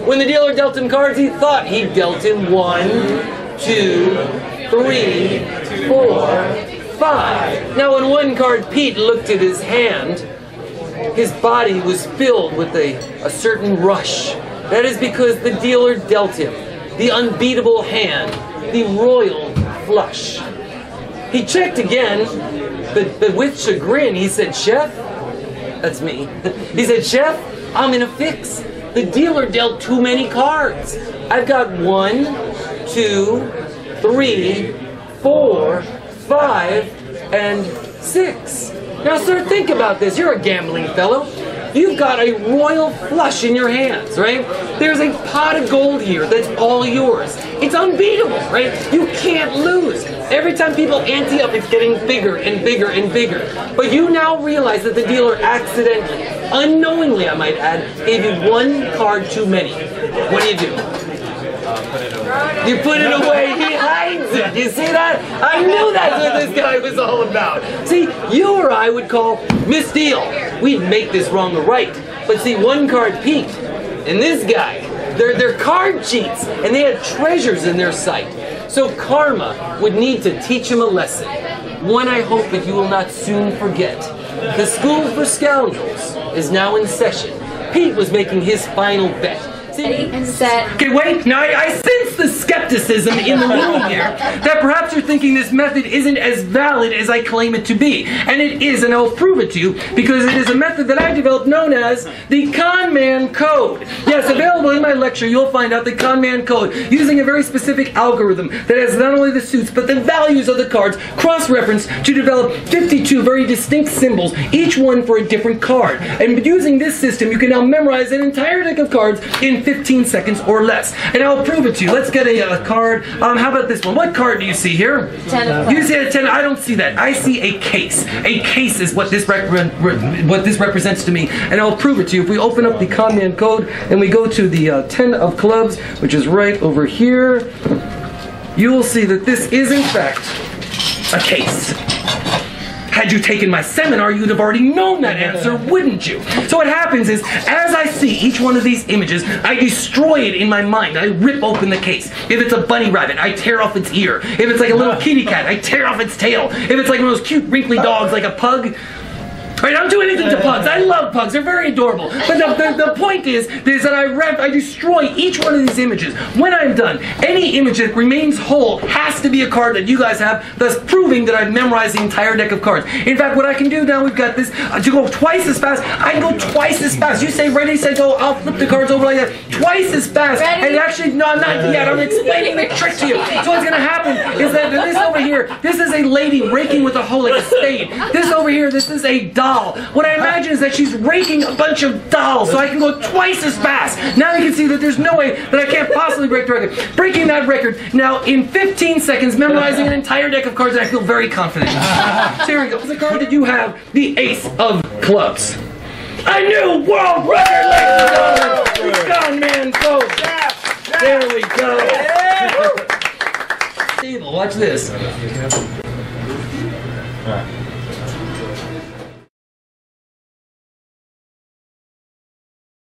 When the dealer dealt him cards, he thought he dealt him 1, 2, 3, 4, 5. Now when one card Pete looked at his hand, his body was filled with a certain rush. That is because the dealer dealt him the unbeatable hand, the royal flush. He checked again, but with chagrin, he said, "Chef," that's me, he said, "Chef, I'm in a fix. The dealer dealt too many cards. I've got 1, 2, 3, 4, 5, and 6. Now, sir, think about this. You're a gambling fellow. You've got a royal flush in your hands, right? There's a pot of gold here that's all yours. It's unbeatable, right? You can't lose. Every time people ante up, it's getting bigger and bigger and bigger. But you now realize that the dealer accidentally, unknowingly I might add, gave you 1 card too many. What do? You put it away. He hides it. You see that? I knew that's what this guy was all about. See, you or I would call misdeal. We'd make this wrong or right. But see, one card Pete and this guy, they're card cheats, and they had treasures in their sight. So karma would need to teach him a lesson. One I hope that you will not soon forget. The School for Scoundrels is now in session. Pete was making his final bet. Ready and set. Okay, wait. Now, I sense the skepticism in the room here. That perhaps you're thinking this method isn't as valid as I claim it to be. And it is, and I'll prove it to you, because it is a method that I developed known as the Con Man Code. Yes, available in my lecture, you'll find out the Con Man Code, using a very specific algorithm that has not only the suits, but the values of the cards cross-referenced to develop 52 very distinct symbols, each one for a different card. And using this system, you can now memorize an entire deck of cards in 15 seconds or less. And I'll prove it to you. Let's get a card. How about this one? What card do you see here? 10 of You see a 10. I don't see that. I see a case. A case is what this represents to me. And I'll prove it to you. If we open up the Con Man Code and we go to the 10 of clubs, which is right over here, you will see that this is in fact a case. Had you taken my seminar, you'd have already known that answer, wouldn't you? So what happens is, as I see each one of these images, I destroy it in my mind. I rip open the case. If it's a bunny rabbit, I tear off its ear. If it's like a little kitty cat, I tear off its tail. If it's like one of those cute wrinkly dogs, like a pug, I don't do anything to pugs. I love pugs. They're very adorable. But the point is that I destroy each one of these images. When I'm done, any image that remains whole has to be a card that you guys have, thus proving that I've memorized the entire deck of cards. In fact, what I can do now, we've got this, to go twice as fast, I can go twice as fast. You say ready, say go, I'll flip the cards over like that. Twice as fast. Ready? And actually, no, not yet. I'm explaining the trick to you. So what's going to happen is that this over here, this is a lady raking with a hoe like a spade. This over here, this is a doll. What I imagine is that she's raking a bunch of dolls, so I can go twice as fast. Now you can see that there's no way that I can't possibly break the record. Breaking that record now in 15 seconds, memorizing an entire deck of cards, and I feel very confident. So here we go. The card that you have, the Ace of Clubs. A new world record, ladies and gentlemen. It's Con Man Code. There we go. Watch this.